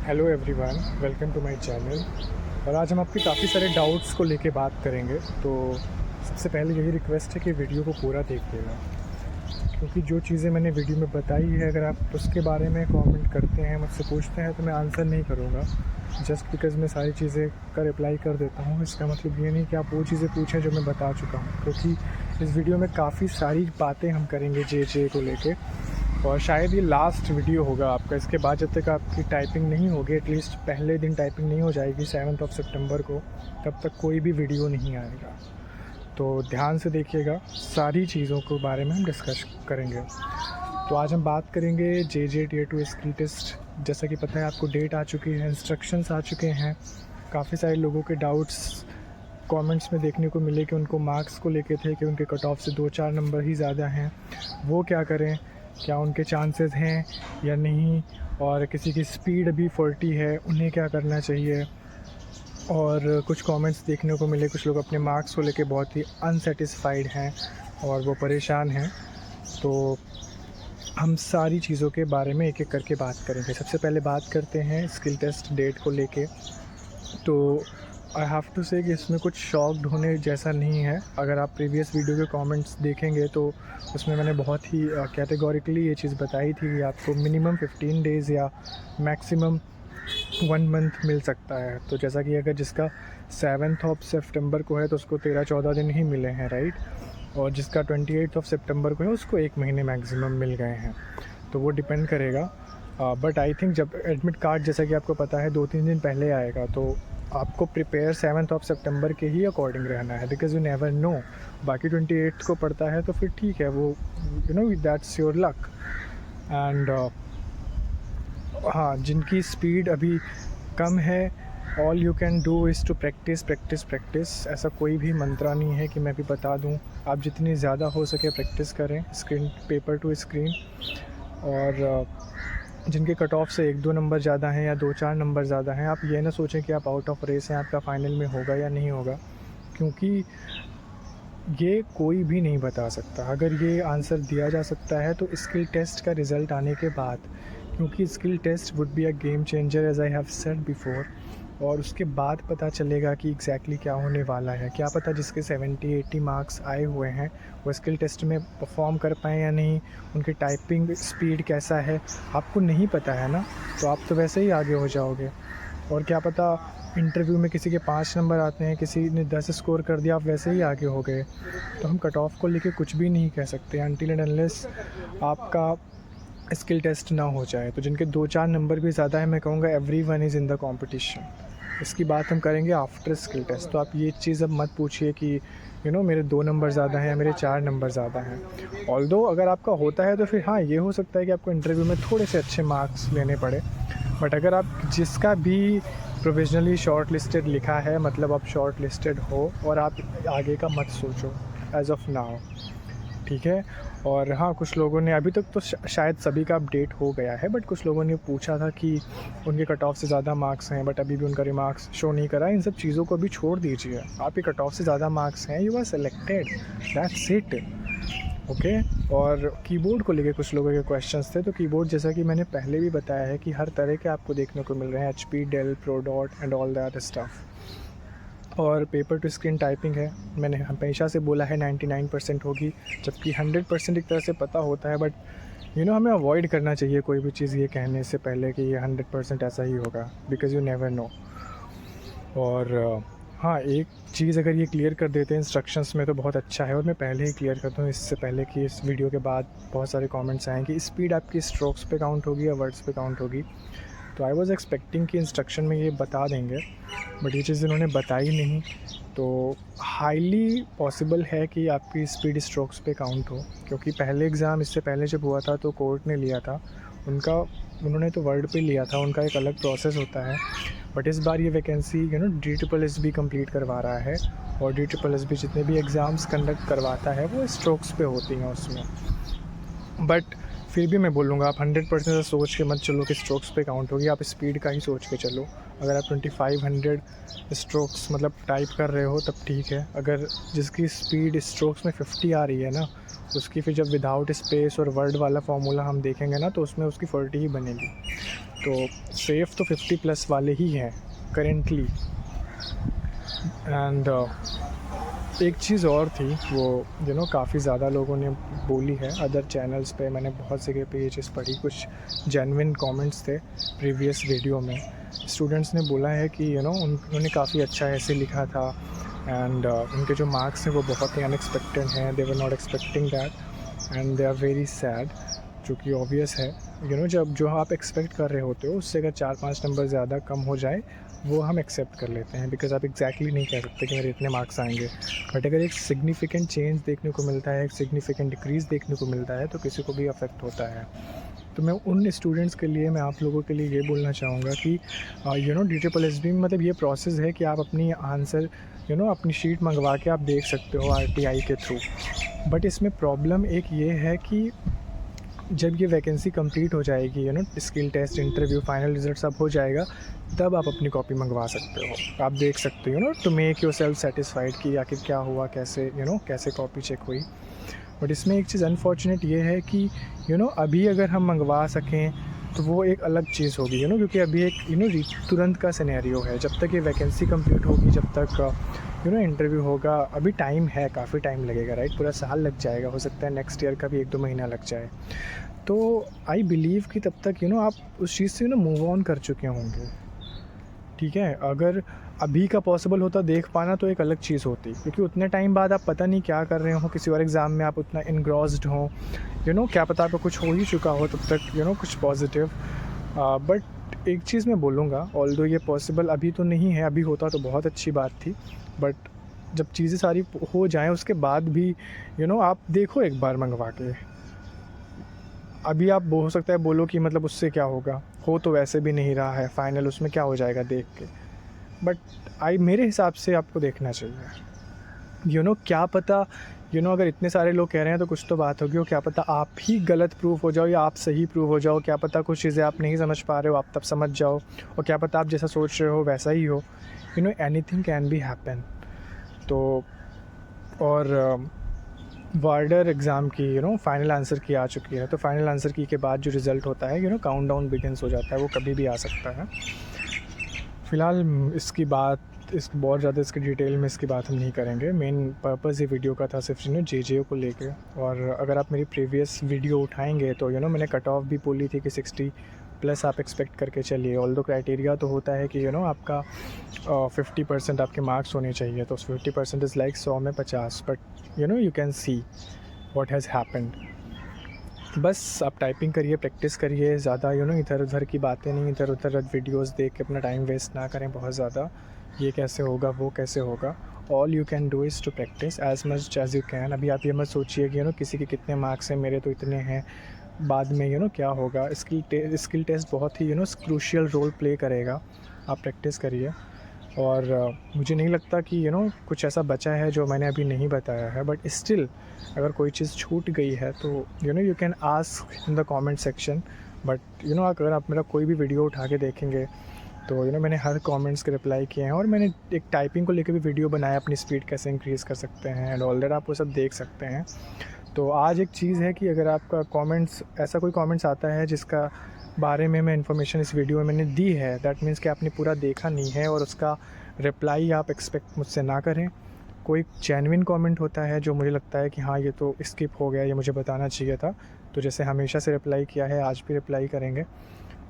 Hello everyone, welcome to my channel. और आज हम आपके काफ़ी सारे डाउट्स को लेके बात करेंगे। तो सबसे पहले यही रिक्वेस्ट है कि वीडियो को पूरा देखिएगा, क्योंकि जो चीज़ें मैंने वीडियो में बताई है अगर आप उसके बारे में कमेंट करते हैं, मुझसे पूछते हैं, तो मैं आंसर नहीं करूँगा जस्ट बिकॉज़ मैं सारी चीज़ें का रिप्लाई कर देता हूँ। इसका मतलब ये नहीं कि आप वो चीज़ें पूछें जो मैं बता चुका हूँ, क्योंकि इस वीडियो में काफ़ी सारी बातें हम करेंगे जे को लेके। और शायद ये लास्ट वीडियो होगा आपका। इसके बाद जब तक आपकी टाइपिंग नहीं होगी, एटलीस्ट पहले दिन टाइपिंग नहीं हो जाएगी 7 सितंबर को, तब तक कोई भी वीडियो नहीं आएगा। तो ध्यान से देखिएगा, सारी चीज़ों के बारे में हम डिस्कस करेंगे। तो आज हम बात करेंगे जे टियर 2 स्किल टेस्ट। जैसा कि पता है आपको, डेट आ चुकी है, इंस्ट्रक्शंस आ चुके हैं। काफ़ी सारे लोगों के डाउट्स कमेंट्स में देखने को मिले कि उनको मार्क्स को लेके थे कि उनके कट ऑफ से 2-4 नंबर ही ज़्यादा हैं, वो क्या करें, क्या उनके चांसेस हैं या नहीं, और किसी की स्पीड अभी 40 है, उन्हें क्या करना चाहिए। और कुछ कमेंट्स देखने को मिले, कुछ लोग अपने मार्क्स को लेके बहुत ही अनसेटिस्फाइड हैं और वो परेशान हैं। तो हम सारी चीज़ों के बारे में एक एक करके बात करेंगे। सबसे पहले बात करते हैं स्किल टेस्ट डेट को लेके। तो आई हैव टू से कि इसमें कुछ शॉक्ड होने जैसा नहीं है। अगर आप प्रीवियस वीडियो के कमेंट्स देखेंगे तो उसमें मैंने बहुत ही कैटेगोरिकली ये चीज़ बताई थी कि आपको मिनिमम 15 डेज़ या मैक्सिमम 1 मंथ मिल सकता है। तो जैसा कि अगर जिसका 7 सितंबर को है तो उसको 13-14 दिन ही मिले हैं, राइट। और जिसका 28 सितंबर को है उसको 1 महीने मैक्सिमम मिल गए हैं। तो वो डिपेंड करेगा। बट आई थिंक जब एडमिट कार्ड, जैसा कि आपको पता है, 2-3 दिन पहले आएगा, तो आपको प्रिपेयर 7 सितंबर के ही अकॉर्डिंग रहना है, बिकॉज यू नेवर नो। बाकी 28 को पड़ता है तो फिर ठीक है, वो दैट्स योर लक। एंड हाँ, जिनकी स्पीड अभी कम है, all you can do is to practice practice practice. ऐसा कोई भी मंत्रा नहीं है कि मैं भी बता दूं। आप जितनी ज़्यादा हो सके प्रैक्टिस करें, स्क्रीन पेपर टू स्क्रीन। और जिनके कट ऑफ से 1-2 नंबर ज़्यादा हैं या 2-4 नंबर ज़्यादा हैं, आप ये ना सोचें कि आप आउट ऑफ रेस हैं, आपका फ़ाइनल में होगा या नहीं होगा, क्योंकि ये कोई भी नहीं बता सकता। अगर ये आंसर दिया जा सकता है तो स्किल टेस्ट का रिज़ल्ट आने के बाद, क्योंकि skill test would be a game changer as I have said before. और उसके बाद पता चलेगा कि एग्जैक्टली क्या होने वाला है। क्या पता जिसके 70-80 मार्क्स आए हुए हैं वो स्किल टेस्ट में परफॉर्म कर पाएँ या नहीं, उनकी टाइपिंग स्पीड कैसा है, आपको नहीं पता है ना। तो आप तो वैसे ही आगे हो जाओगे। और क्या पता इंटरव्यू में किसी के 5 नंबर आते हैं, किसी ने 10 स्कोर कर दिया, आप वैसे ही आगे हो गए। तो हम कट ऑफ को लेके कुछ भी नहीं कह सकते अनटिल एंड अनलेस आपका स्किल टेस्ट ना हो जाए। तो जिनके 2-4 नंबर भी ज़्यादा है, मैं कहूँगा everyone is in the competition. इसकी बात हम करेंगे आफ्टर स्किल टेस्ट। तो आप ये चीज़ अब मत पूछिए कि मेरे 2 नंबर ज़्यादा हैं या मेरे 4 नंबर ज़्यादा हैं। ऑल्दो अगर आपका होता है तो फिर हाँ, ये हो सकता है कि आपको इंटरव्यू में थोड़े से अच्छे मार्क्स लेने पड़े। बट अगर आप जिसका भी प्रोविजनली शॉर्ट लिस्टेड लिखा है, मतलब आप शॉर्ट लिस्टेड हो, और आप आगे का मत सोचो एज़ ऑफ़ नाउ, ठीक है। और हाँ, कुछ लोगों ने अभी तक तो शायद सभी का अपडेट हो गया है, बट कुछ लोगों ने पूछा था कि उनके कट ऑफ से ज़्यादा मार्क्स हैं, बट अभी भी उनका रिमार्क्स शो नहीं करा। इन सब चीज़ों को भी छोड़ दीजिए। आपके कट ऑफ से ज़्यादा मार्क्स हैं, you are selected, that's it, okay. और कीबोर्ड को लेके कुछ लोगों के क्वेश्चंस थे। तो कीबोर्ड, जैसा कि मैंने पहले भी बताया है, कि हर तरह के आपको देखने को मिल रहे हैं, HP, Dell, Prodot and all that stuff. और पेपर टू स्क्रीन टाइपिंग है, मैंने हमेशा से बोला है 99% होगी, जबकि 100% एक तरह से पता होता है। बट हमें अवॉइड करना चाहिए कोई भी चीज़ ये कहने से पहले कि ये 100% ऐसा ही होगा, बिकॉज़ यू नेवर नो। और हाँ, एक चीज़ अगर ये क्लियर कर देते हैं इंस्ट्रक्शंस में तो बहुत अच्छा है। और मैं पहले ही क्लियर करता हूँ, इससे पहले कि इस वीडियो के बाद बहुत सारे कमेंट्स आएँ कि स्पीड आपकी स्ट्रोक्स पे काउंट होगी या वर्ड्स पे काउंट होगी। तो आई वाज़ एक्सपेक्टिंग कि इंस्ट्रक्शन में ये बता देंगे, बट ये चीज़ इन्होंने बताई नहीं। तो हाईली पॉसिबल है कि आपकी स्पीड स्ट्रोक्स पे काउंट हो, क्योंकि पहले एग्ज़ाम इससे पहले जब हुआ था तो कोर्ट ने लिया था उन्होंने तो वर्ड पे लिया था, उनका एक अलग प्रोसेस होता है। बट इस बार ये वैकेंसी DSSS कंप्लीट करवा रहा है, और DSSS जितने भी एग्ज़ाम्स कंडक्ट करवाता है वो स्ट्रोक्स पे होती हैं उसमें। बट फिर भी मैं बोलूँगा आप 100% सोच के मत चलो कि स्ट्रोक्स पे काउंट होगी, आप स्पीड का ही सोच के चलो। अगर आप 2500 स्ट्रोक्स मतलब टाइप कर रहे हो तब ठीक है, अगर जिसकी स्पीड स्ट्रोक्स में 50 आ रही है ना, उसकी फिर जब विदाउट स्पेस और वर्ड वाला फार्मूला हम देखेंगे ना, तो उसमें उसकी 40 ही बनेगी। तो सेफ़ तो 50 प्लस वाले ही हैं करेंटली। एंड एक चीज़ और थी, वो काफ़ी ज़्यादा लोगों ने बोली है अदर चैनल्स पे, मैंने बहुत जगह पे ये चीज़ पढ़ी, कुछ जेन्युइन कमेंट्स थे प्रीवियस वीडियो में। स्टूडेंट्स ने बोला है कि उन्होंने काफ़ी अच्छा ऐसे लिखा था एंड उनके जो मार्क्स हैं वो बहुत ही अनएक्सपेक्टेड हैं, they were not expecting that and they are very sad, जो कि ऑब्वियस है। जब जो आप एक्सपेक्ट कर रहे होते हो उससे अगर 4-5 नंबर ज़्यादा कम हो जाए वो हम एक्सेप्ट कर लेते हैं, बिकॉज़ आप एग्जैक्टली नहीं कह सकते कि मेरे इतने मार्क्स आएंगे। बट अगर एक सिग्निफिकेंट चेंज देखने को मिलता है, एक सिग्निफिकेंट डिक्रीज़ देखने को मिलता है, तो किसी को भी अफेक्ट होता है। तो मैं उन स्टूडेंट्स के लिए, मैं आप लोगों के लिए ये बोलना चाहूँगा कि DSSB में मतलब ये प्रोसेस है कि आप अपनी आंसर अपनी शीट मंगवा के आप देख सकते हो RTI के थ्रू। बट इसमें प्रॉब्लम एक ये है कि जब ये वैकेंसी कंप्लीट हो जाएगी, skill test, interview, final result सब हो जाएगा, तब आप अपनी कॉपी मंगवा सकते हो। आप देख सकते हो to make yourself satisfied कि आखिर क्या हुआ, कैसे कैसे कॉपी चेक हुई। बट इसमें एक चीज़ अनफॉर्चुनेट ये है कि अभी अगर हम मंगवा सकें तो वो एक अलग चीज़ होगी, क्योंकि अभी एक तुरंत का सिनेरियो है। जब तक ये वैकेंसी कंप्लीट होगी, जब तक इंटरव्यू होगा, अभी टाइम है, काफ़ी टाइम लगेगा, राइट, पूरा साल लग जाएगा, हो सकता है नेक्स्ट ईयर का भी 1-2 महीना लग जाए। तो आई बिलीव कि तब तक आप उस चीज़ से मूव ऑन कर चुके होंगे, ठीक है। अगर अभी का पॉसिबल होता देख पाना तो एक अलग चीज़ होती, क्योंकि उतने टाइम बाद आप पता नहीं क्या कर रहे हो, किसी और एग्ज़ाम में आप उतना इनग्रॉस्ड हो, क्या पता आपको कुछ हो ही चुका हो तब तक कुछ पॉजिटिव। बट एक चीज़ मैं बोलूँगा, ऑल्दो ये पॉसिबल अभी तो नहीं है, अभी होता तो बहुत अच्छी बात थी, बट जब चीज़ें सारी हो जाएं उसके बाद भी आप देखो एक बार मंगवा के। अभी आप हो सकता है बोलो कि मतलब उससे क्या होगा, हो तो वैसे भी नहीं रहा है फाइनल, उसमें क्या हो जाएगा देख के। बट मेरे हिसाब से आपको देखना चाहिए, क्या पता अगर इतने सारे लोग कह रहे हैं तो कुछ तो बात होगी, और क्या पता आप ही गलत प्रूफ हो जाओ या आप सही प्रूफ हो जाओ, क्या पता कुछ चीज़ें आप नहीं समझ पा रहे हो आप तब समझ जाओ, और क्या पता आप जैसा सोच रहे हो वैसा ही हो, एनीथिंग कैन बी हैपन। तो और वार्डर एग्ज़ाम की फाइनल आंसर की आ चुकी है, तो फाइनल आंसर की के बाद जो रिज़ल्ट होता है काउंट डाउन बिगिंस हो जाता है, वो कभी भी आ सकता है। फ़िलहाल बहुत ज़्यादा इसकी डिटेल में इसकी बात हम नहीं करेंगे। मेन पर्पज़ ये वीडियो का था सिर्फ JJO को लेके, और अगर आप मेरी प्रीवियस वीडियो उठाएंगे तो मैंने कट ऑफ भी बोली थी कि 60 प्लस आप एक्सपेक्ट करके चलिए। ऑल्दो क्राइटेरिया तो होता है कि आपका 50% आपके मार्क्स होने चाहिए, तो 50% इज़ लाइक 100 में 50, but you can see what has happened. बस आप टाइपिंग करिए, प्रैक्टिस करिए, ज़्यादा इधर उधर की बातें नहीं, इधर उधर वीडियोस देख के अपना टाइम वेस्ट ना करें बहुत ज़्यादा, ये कैसे होगा वो कैसे होगा। All you can do is to practice as much as you can. अभी आप ये मत सोचिए कि किसी के कितने मार्क्स हैं, मेरे तो इतने हैं, बाद में क्या होगा। स्किल टेस्ट बहुत ही क्रूशियल रोल प्ले करेगा। आप प्रैक्टिस करिए, और मुझे नहीं लगता कि कुछ ऐसा बचा है जो मैंने अभी नहीं बताया है, बट स्टिल अगर कोई चीज़ छूट गई है तो you can ask in the comment section. But अगर आप मेरा कोई भी वीडियो उठा के देखेंगे तो मैंने हर कमेंट्स के रिप्लाई किए हैं, और मैंने एक टाइपिंग को लेकर भी वीडियो बनाया, अपनी स्पीड कैसे इंक्रीज़ कर सकते हैं एंड ऑल दैट, आप वो सब देख सकते हैं। तो आज एक चीज़ है कि अगर आपका ऐसा कोई कमेंट्स आता है जिसका बारे में मैं इन्फॉर्मेशन इस वीडियो में मैंने दी है, दैट मीन्स कि आपने पूरा देखा नहीं है, और उसका रिप्लाई आप एक्सपेक्ट मुझसे ना करें। कोई जेन्युइन कमेंट होता है जो मुझे लगता है कि हाँ ये तो स्किप हो गया, ये मुझे बताना चाहिए था, तो जैसे हमेशा से रिप्लाई किया है आज भी रिप्लाई करेंगे।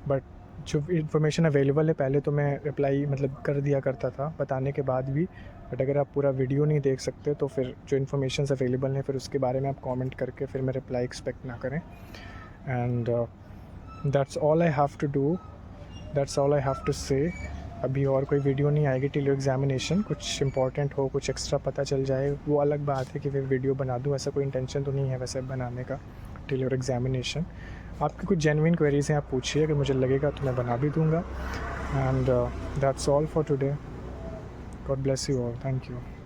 बट जो इन्फॉर्मेशन अवेलेबल है पहले तो मैं रिप्लाई मतलब कर दिया करता था बताने के बाद भी, बट अगर आप पूरा वीडियो नहीं देख सकते तो फिर जो इन्फॉर्मेशन अवेलेबल है फिर उसके बारे में आप कमेंट करके फिर मैं रिप्लाई एक्सपेक्ट ना करें। And that's all I have to do, that's all I have to say. अभी और कोई वीडियो नहीं आएगी टिल एग्जामिनेशन। कुछ इंपॉर्टेंट हो, कुछ एक्स्ट्रा पता चल जाए, वो अलग बात है कि फिर वीडियो बना दूँ, ऐसा कोई इंटेंशन तो नहीं है वैसे बनाने का टिल योर एग्जामिनेशन। आपकी कुछ जेन्युइन क्वेरीज़ हैं आप पूछिए, अगर मुझे लगेगा तो मैं बना भी दूँगा। And that's all for today. God bless you all, thank you.